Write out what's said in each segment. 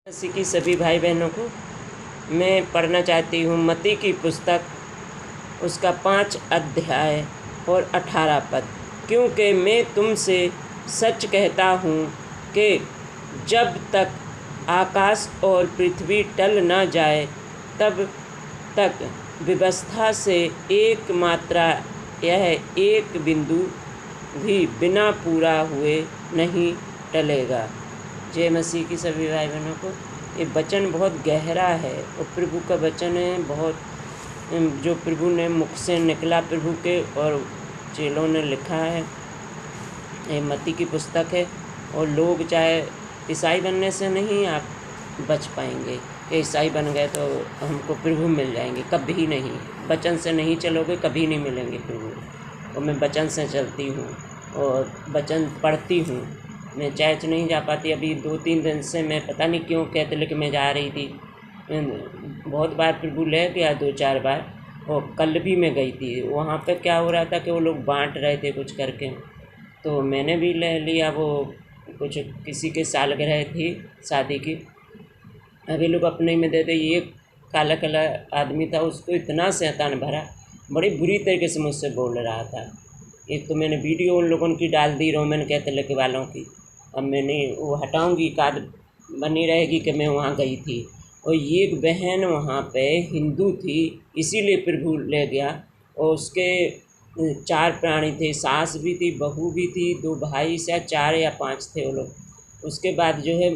मसीह की सभी भाई बहनों को मैं पढ़ना चाहती हूँ मत्ती की पुस्तक, उसका 5 अध्याय और 18 पद। क्योंकि मैं तुमसे सच कहता हूँ कि जब तक आकाश और पृथ्वी टल न जाए तब तक व्यवस्था से एक मात्रा यह एक बिंदु भी बिना पूरा हुए नहीं टलेगा। जय मसीह की सभी भाई बहनों को। ये वचन बहुत गहरा है और प्रभु का वचन है, बहुत जो प्रभु ने मुख से निकला प्रभु के, और चेलों ने लिखा है। ये मत्ती की पुस्तक है और लोग चाहे ईसाई बनने से नहीं आप बच पाएंगे कि ईसाई बन गए तो हमको प्रभु मिल जाएंगे, कभी नहीं। वचन से नहीं चलोगे कभी नहीं मिलेंगे प्रभु। और मैं वचन से चलती हूँ और वचन पढ़ती हूँ। मैं चर्च नहीं जा पाती, अभी 2-3 दिन से मैं पता नहीं क्यों कैथोलिक में जा रही थी। बहुत बार प्रभु ले गया, 2-4 बार, और कल भी मैं गई थी। वहाँ पे क्या हो रहा था कि वो लोग बांट रहे थे कुछ करके, तो मैंने भी ले लिया। वो कुछ किसी के सालगिरह थी शादी की, अभी लोग अपने में देते। ये काला काला आदमी था, उसको इतना शैतान भरा, बड़ी बुरी तरीके से मुझसे बोल रहा था। एक तो मैंने वीडियो उन लोगों की डाल दी, रोमन कैथोलिक वालों की। अब मैंने वो हटाऊंगी, कार्ड बनी रहेगी कि मैं वहाँ गई थी। और ये एक बहन वहाँ पे हिंदू थी, इसीलिए प्रभु ले गया। और उसके 4 प्राणी थे, सास भी थी, बहू भी थी, 2 भाई, शायद 4 या 5 थे वो लोग। उसके बाद जो है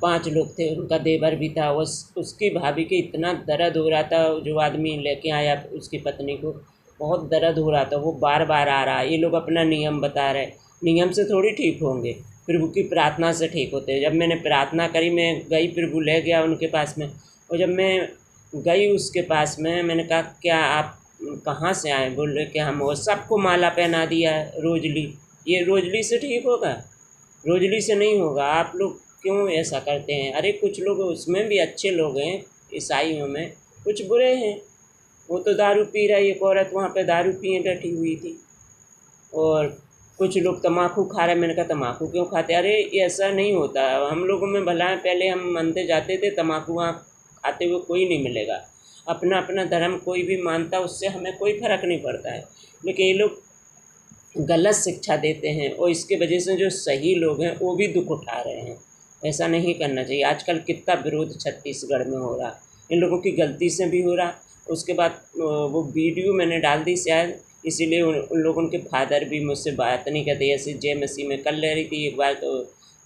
5 लोग थे, उनका देवर भी था। उसकी भाभी के इतना दर्द हो रहा था, जो आदमी लेके आया उसकी पत्नी को, बहुत दर्द हो रहा था। वो बार बार आ रहा है। ये लोग अपना नियम बता रहे, नियम से थोड़ी ठीक होंगे, प्रभु की प्रार्थना से ठीक होते हैं। जब मैंने प्रार्थना करी, मैं गई, प्रभु ले गया उनके पास में। और जब मैं गई उसके पास में, मैंने कहा क्या आप कहाँ से आए? बोले कि हम, वो सबको माला पहना दिया है रोजली। ये रोजली से ठीक होगा? रोजली से नहीं होगा। आप लोग क्यों ऐसा करते हैं? अरे कुछ लोग उसमें भी अच्छे लोग हैं, ईसाइयों में कुछ बुरे हैं। वो तो दारू पी रही, एक औरत वहाँ पे दारू पिए बैठी हुई थी, और कुछ लोग तम्बाकू खा रहे। मैंने कहा तम्बाकू क्यों खाते? अरे ऐसा नहीं होता, हम लोगों में भला है। पहले हम मानते जाते थे, तम्बाकू वहाँ खाते हुए कोई नहीं मिलेगा। अपना अपना धर्म कोई भी मानता, उससे हमें कोई फ़र्क नहीं पड़ता है। लेकिन ये लोग गलत शिक्षा देते हैं, और इसके वजह से जो सही लोग हैं वो भी दुख उठा रहे हैं। ऐसा नहीं करना चाहिए। आजकल कितना विरोध छत्तीसगढ़ में हो रहा, इन लोगों की गलती से भी हो रहा। उसके बाद वो वीडियो मैंने डाल दी शायद, इसीलिए उन लोगों के फादर भी मुझसे बात नहीं करते। ऐसे जय मसीह में कर ले रही थी, एक बार तो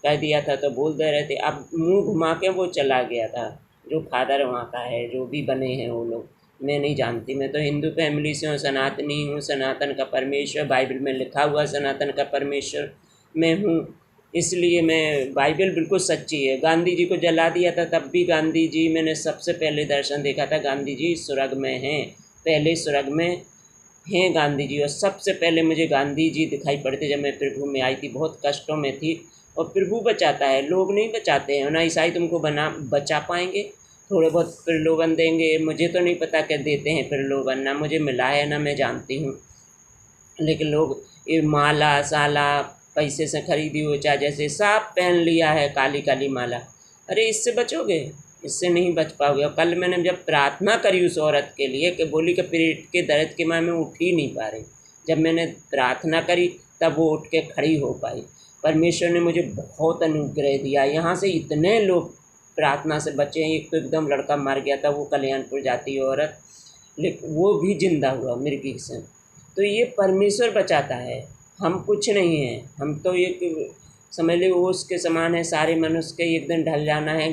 कह दिया था तो बोल दे रहे थे, अब मुंह घुमा के वो चला गया था। जो फादर वहाँ का है, जो भी बने हैं वो लोग, मैं नहीं जानती। मैं तो हिंदू फैमिली से हूँ, सनातनी हूँ। सनातन का परमेश्वर, बाइबल में लिखा हुआ सनातन का परमेश्वर मैं हूँ, इसलिए मैं, बाइबल बिल्कुल सच्ची है। गांधी जी को जला दिया था, तब भी गांधी जी, मैंने सबसे पहले दर्शन देखा था, गांधी जी स्वर्ग में हैं, पहले स्वर्ग में हैं गांधी जी। और सबसे पहले मुझे गांधी जी दिखाई पड़ते जब मैं प्रभु में आई थी, बहुत कष्टों में थी। और प्रभु बचाता है, लोग नहीं बचाते हैं ना। ईसाई तुमको बचा पाएंगे? थोड़े बहुत प्रलोभन देंगे, मुझे तो नहीं पता क्या देते हैं प्रलोभन, ना मुझे मिला है ना मैं जानती हूँ। लेकिन लोग ये माला साला पैसे से खरीदी हो, चाहे जैसे सांप पहन लिया है, काली काली माला। अरे इससे बचोगे? इससे नहीं बच पाओगे। और कल मैंने जब प्रार्थना करी उस औरत के लिए, कि बोली कि पेट के दर्द के मारे में उठ ही नहीं पा रही, जब मैंने प्रार्थना करी तब वो उठ के खड़ी हो पाई। परमेश्वर ने मुझे बहुत अनुग्रह दिया। यहाँ से इतने लोग प्रार्थना से बचे हैं। एक तो एकदम लड़का मर गया था, वो कल्याणपुर जाती औरत, लेकिन वो भी जिंदा हुआ मृगी से। तो ये परमेश्वर बचाता है, हम कुछ नहीं हैं। हम तो एक समझ लो ओस के समान है। सारे मनुष्य के एक दिन ढल जाना है,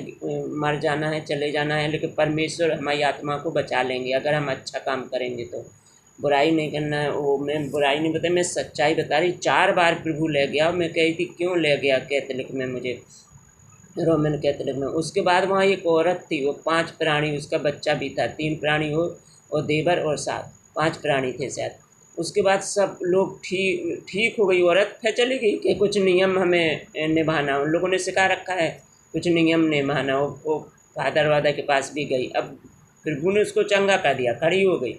मर जाना है, चले जाना है, लेकिन परमेश्वर हमारी आत्मा को बचा लेंगे अगर हम अच्छा काम करेंगे तो। बुराई नहीं करना है। वो मैं बुराई नहीं बताई, मैं सच्चाई बता रही। 4 बार प्रभु ले गया, और मैं कही थी क्यों ले गया कैथोलिक में, मुझे रोमन कैथोलिक में। उसके बाद वहाँ एक औरत थी, वो 5 प्राणी, उसका बच्चा भी था, 3 प्राणी हो, और देवर और साथ 5 प्राणी थे शायद। उसके बाद सब लोग ठीक हो गई औरत, फिर चली गई कि कुछ नियम हमें निभाना। उन लोगों ने सिखा रखा है कुछ नियम निभाना। वो फादर वादर के पास भी गई। अब प्रभु ने उसको चंगा कर दिया, खड़ी हो गई,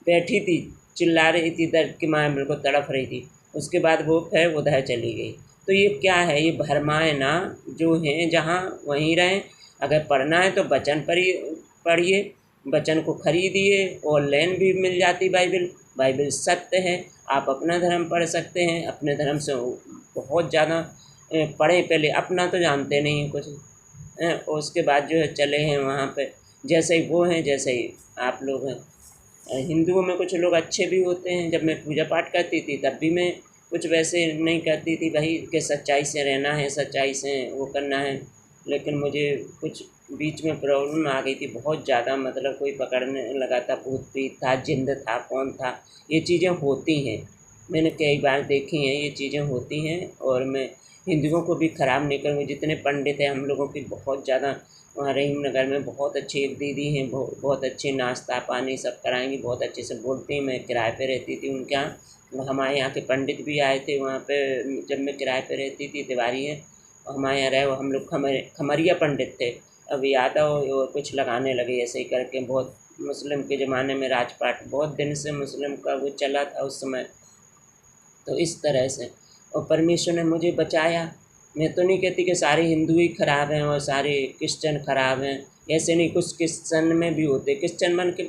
बैठी थी, चिल्ला रही थी, दर्द की माँ बिल्कुल तड़प रही थी। उसके बाद वो फिर उधर चली गई। तो ये क्या है, ये भरमाए ना जो हैं जहाँ वहीं रहें। अगर पढ़ना है तो वचन पढ़िए, वचन को खरीदिए, ऑनलाइन भी मिल जाती बाइबल। बाइबल सत्य है। आप अपना धर्म पढ़ सकते हैं, अपने धर्म से बहुत ज़्यादा पढ़ें। पहले अपना तो जानते नहीं हैं कुछ, और उसके बाद जो है चले हैं वहाँ पे, जैसे ही वो हैं जैसे ही आप लोग हैं। हिंदुओं में कुछ लोग अच्छे भी होते हैं। जब मैं पूजा पाठ करती थी तब भी मैं कुछ वैसे नहीं करती थी भाई, कि सच्चाई से रहना है, सच्चाई से वो करना है। लेकिन मुझे कुछ बीच में प्रॉब्लम आ गई थी बहुत ज़्यादा, मतलब कोई पकड़ने लगा था, भूत प्रेत था, जिन्न था, कौन था। ये चीज़ें होती हैं, मैंने कई बार देखी हैं, ये चीज़ें होती हैं। और मैं हिंदुओं को भी ख़राब नहीं करूँगी। जितने पंडित हैं हम लोगों की बहुत ज़्यादा, वहाँ रहीम नगर में बहुत अच्छी एक दीदी हैं, बहुत अच्छे नाश्ता पानी सब कराएंगी, बहुत अच्छे से बोलती हैं। मैं किराए पे रहती थी उनके यहाँ, हमारे यहाँ के पंडित भी आए थे वहाँ पे। जब मैं किराए पे रहती थी, तिवारी है हमारे यहाँ रहे, वो हम लोग खमरिया पंडित थे। अब यादव और कुछ लगाने लगे ऐसे ही करके। बहुत मुस्लिम के ज़माने में राजपाट बहुत दिन से मुस्लिम का वो चला था उस समय। तो इस तरह से और परमेश्वर ने मुझे बचाया। मैं तो नहीं कहती कि सारे हिंदू ही ख़राब हैं और सारे क्रिश्चन ख़राब हैं, ऐसे नहीं। कुछ क्रिश्चन में भी होते, क्रिश्चन बन के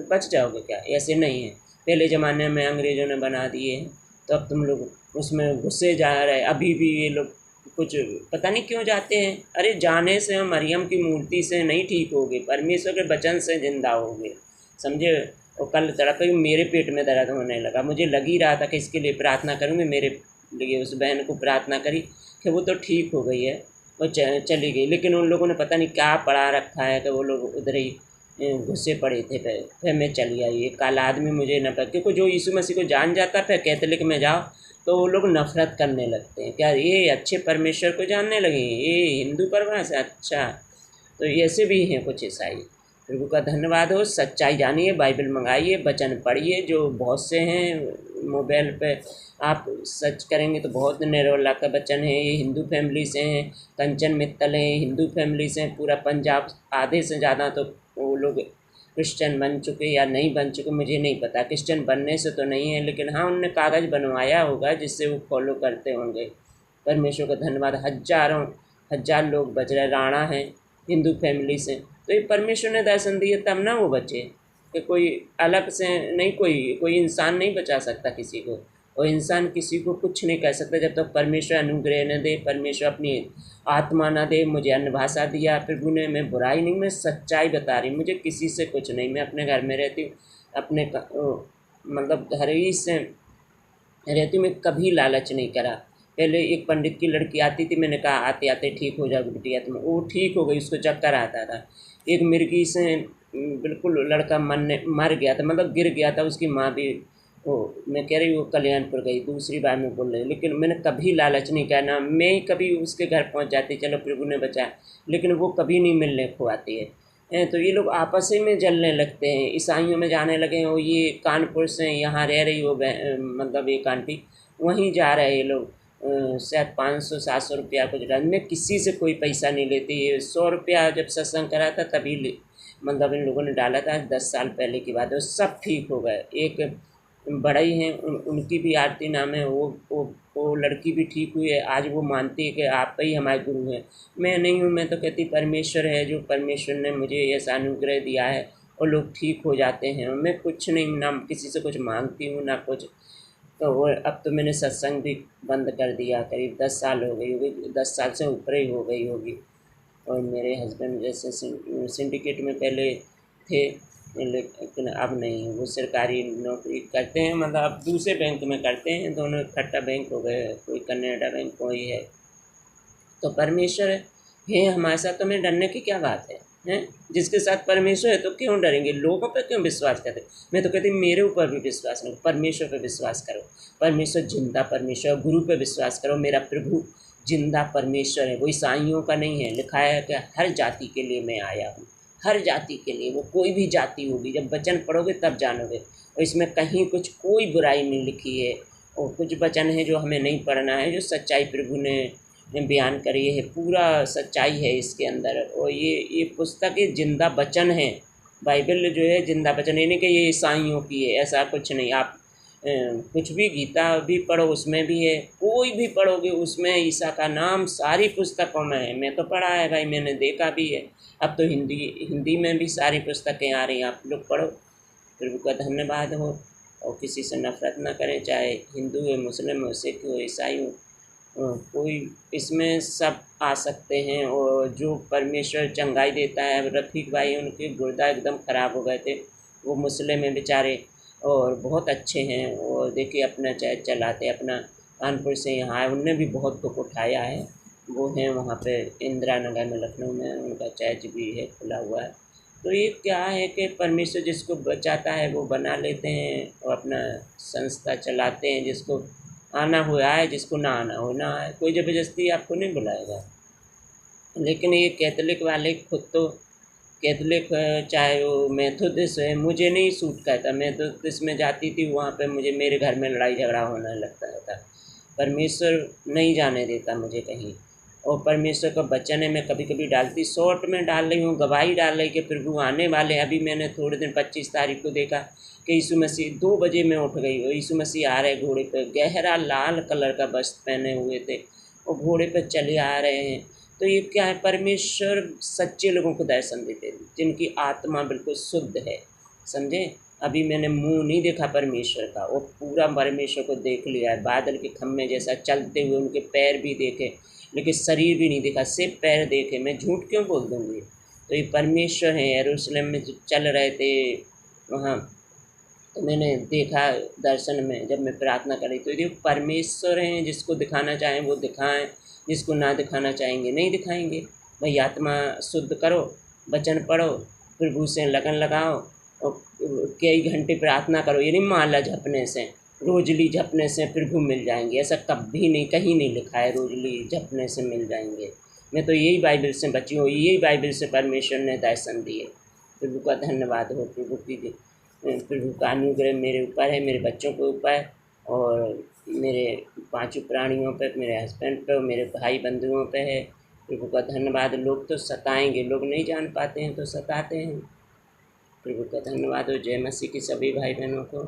बच जाओगे क्या? ऐसे नहीं है। पहले ज़माने में अंग्रेज़ों ने बना दिए हैं, तो अब तुम लोग उसमें घुसे जा रहे। अभी भी ये लोग कुछ पता नहीं क्यों जाते हैं। अरे जाने से हम मरियम की मूर्ति से नहीं ठीक होगे, परमेश्वर के वचन से जिंदा होगे, समझे। और कल तड़के मेरे पेट में दर्द होने लगा, मुझे लग ही रहा था कि इसके लिए प्रार्थना करूँगी। मेरे लिए उस बहन को प्रार्थना करी कि वो तो ठीक हो गई है, वो चली गई। लेकिन उन लोगों ने पता नहीं क्या पढ़ा रखा है कि वो लोग उधर ही घुसे पड़े थे। फिर मैं चली आई। एक काला आदमी मुझे न पता, क्योंकि जो यीशु मसीह को जान जाता फिर कैथोलिक में जाओ तो वो लोग नफ़रत करने लगते हैं। क्या ये अच्छे परमेश्वर को जानने लगे, ये हिंदू परवाह से? अच्छा, तो ऐसे भी हैं कुछ ईसाई। प्रभु का धन्यवाद हो। सच्चाई जानिए, बाइबल मंगाइए, वचन पढ़िए। जो बहुत से हैं मोबाइल पे, आप सर्च करेंगे तो बहुत निर्मला का वचन है। ये हिंदू फैमिली से हैं, कंचन मित्तल हैं, हिंदू फैमिली से हैं। पूरा पंजाब आधे से ज़्यादा तो वो लोग क्रिश्चियन बन चुके या नहीं बन चुके मुझे नहीं पता। क्रिश्चियन बनने से तो नहीं है, लेकिन हाँ उनने कागज़ बनवाया होगा जिससे वो फॉलो करते होंगे। परमेश्वर का धन्यवाद। हज़ारों हज़ार लोग बच रहे। राणा हैं हिंदू फैमिली से, तो ये परमेश्वर ने दर्शन दिए तब ना वो बचे, कि कोई अलग से नहीं। कोई इंसान नहीं बचा सकता किसी को, और इंसान किसी को कुछ नहीं कह सकता जब तक परमेश्वर अनुग्रह न दे, परमेश्वर अपनी आत्मा ना दे। मुझे अन्य भाषा दिया प्रभु ने, मैं बुराई नहीं, मैं सच्चाई बता रही। मुझे किसी से कुछ नहीं, मैं अपने घर में रहती हूँ, अपने मतलब घर ही से रहती हूँ। मैं कभी लालच नहीं करा। पहले एक पंडित की लड़की आती थी, मैंने कहा आते आते ठीक हो जाओगी बिटिया तुम, वो ठीक हो गई, उसको चक्कर आता था। एक मिर्गी से बिल्कुल लड़का मर गया था, मतलब गिर गया था, उसकी माँ भी वो, मैं कह रही वो कल्याणपुर गई, दूसरी बार मैं बोल रही। लेकिन मैंने कभी लालच नहीं किया ना, मैं ही कभी उसके घर पहुंच जाती, चलो प्रभु ने बचाया, लेकिन वो कभी नहीं मिलने को आती है। तो ये लोग आपस ही में जलने लगते हैं, ईसाइयों में जाने लगे हैं। वो ये कानपुर से यहाँ रह रही वो मतलब एक आंटी, वहीं जा रहे हैं ये लोग। शायद 500-700 रुपया कुछ रहा। मैं किसी से कोई पैसा नहीं लेती। 100 रुपया जब सत्संग करा था तभी मतलब इन लोगों ने डाला था, 10 साल पहले की बात है। सब ठीक हो गए। एक बड़ा ही हैं उनकी भी आरती नाम है, वो लड़की भी ठीक हुई है। आज वो मानती है कि आप ही हमारे गुरु हैं। मैं नहीं हूँ, मैं तो कहती परमेश्वर है, जो परमेश्वर ने मुझे ऐसा अनुग्रह दिया है और लोग ठीक हो जाते हैं। मैं कुछ नहीं, ना किसी से कुछ मांगती हूँ ना कुछ। तो वो अब तो मैंने सत्संग भी बंद कर दिया, करीब 10 साल हो गई होगी, 10 साल से ऊपर ही हो गई होगी। और मेरे हस्बैंड जैसे सिंडिकेट में पहले थे, लेकिन अब नहीं। वो सरकारी नौकरी करते हैं, मतलब अब दूसरे बैंक में करते हैं, दोनों इकट्ठा बैंक हो गए, कोई कनाडा बैंक कोई है। तो परमेश्वर है हमारे साथ, तो हमें डरने की क्या बात है, हैं? जिसके साथ परमेश्वर है तो क्यों डरेंगे? लोगों पर क्यों विश्वास करते? मैं तो कहती मेरे ऊपर भी विश्वास करो, परमेश्वर पर विश्वास करो। परमेश्वर जिंदा परमेश्वर, गुरु पर विश्वास करो। मेरा प्रभु जिंदा परमेश्वर है, वो ईसाइयों का नहीं है। लिखा है कि हर जाति के लिए मैं आया हूँ, हर जाति के लिए, वो कोई भी जाति होगी। जब वचन पढ़ोगे तब जानोगे, और इसमें कहीं कुछ कोई बुराई नहीं लिखी है। और कुछ वचन है जो हमें नहीं पढ़ना है, जो सच्चाई प्रभु ने बयान करी है, पूरा सच्चाई है इसके अंदर। और ये पुस्तक ये जिंदा वचन है। बाइबल जो है जिंदा वचन, यानी कि ये ईसाइयों की है, ऐसा कुछ नहीं। आप कुछ भी गीता भी पढ़ो उसमें भी है, कोई भी पढ़ोगे उसमें ईसा का नाम सारी पुस्तकों में है। मैं तो पढ़ा है भाई, मैंने देखा भी है। अब तो हिंदी हिंदी में भी सारी पुस्तकें आ रही हैं, आप लोग पढ़ो। प्रभु का धन्यवाद हो। और किसी से नफरत ना करें, चाहे हिंदू हो, मुस्लिम हो, सिख हो, ईसाई हो, कोई इसमें सब आ सकते हैं। और जो परमेश्वर चंगाई देता है, रफ़ीक भाई उनके गुर्दा एकदम ख़राब हो गए थे, वो मुस्लिम हैं बेचारे और बहुत अच्छे हैं। और देखिए अपना चर्च चलाते, अपना कानपुर से यहाँ आए, उनने भी बहुत दुख उठाया है। वो हैं वहाँ पे इंदिरा नगर में, लखनऊ में, उनका चर्च भी है, खुला हुआ है। तो ये क्या है कि परमेश्वर जिसको बचाता है वो बना लेते हैं और अपना संस्था चलाते हैं। जिसको आना हुआ आए, जिसको ना आना हो ना आए, कोई ज़बरदस्ती आपको नहीं बुलाएगा। लेकिन ये कैथलिक वाले खुद तो कैथलिक चाहे वो मेथोडिस्ट है, मुझे नहीं सूट करता। मेथोडिस्ट में जाती थी, वहाँ पे मुझे मेरे घर में लड़ाई झगड़ा होने लगता था। परमेश्वर नहीं जाने देता मुझे कहीं। और परमेश्वर का वचन है, मैं कभी कभी डालती, शॉर्ट में डाल रही हूँ, गवाही डाल रही कि प्रभु आने वाले। अभी मैंने थोड़े दिन 25 तारीख को देखा कि यीशु मसीह 2 बजे में उठ गई और यीशु मसीह आ रहे घोड़े पर, गहरा लाल कलर का वस्त्र पहने हुए थे और घोड़े पर चले आ रहे हैं। तो ये क्या है, परमेश्वर सच्चे लोगों को दर्शन देते हैं जिनकी आत्मा बिल्कुल शुद्ध है, समझे। अभी मैंने मुंह नहीं देखा परमेश्वर का, वो पूरा परमेश्वर को देख लिया है। बादल के खम्भे जैसा चलते हुए उनके पैर भी देखे, लेकिन शरीर भी नहीं देखा, सिर्फ पैर देखे। मैं झूठ क्यों बोल दूँगी। तो ये परमेश्वर हैं। यरूशलेम में जो चल रहे थे वहाँ, तो मैंने देखा दर्शन में, जब मैं प्रार्थना करी। तो ये परमेश्वर हैं, जिसको दिखाना चाहें वो दिखाएं, जिसको ना दिखाना चाहेंगे नहीं दिखाएंगे। भाई आत्मा शुद्ध करो, वचन पढ़ो, प्रभु से लगन लगाओ और कई घंटे प्रार्थना करो। ये नहीं माला जपने से, रोजली जपने से प्रभु मिल जाएंगे, ऐसा कभी नहीं, कहीं नहीं लिखा है रोजली जपने से मिल जाएंगे। मैं तो यही बाइबल से बची हूँ, यही बाइबल से परमेश्वर ने दर्शन दिए। प्रभु का धन्यवाद हो। प्रभु का अनुग्रह मेरे ऊपर है, मेरे बच्चों के ऊपर और मेरे 5 प्राणियों पे, मेरे हस्बैंड पे और मेरे भाई बंधुओं पे है। प्रभु का धन्यवाद। लोग तो सताएंगे, लोग नहीं जान पाते हैं तो सताते हैं। प्रभु का धन्यवाद हो। जय मसीह की सभी भाई बहनों को।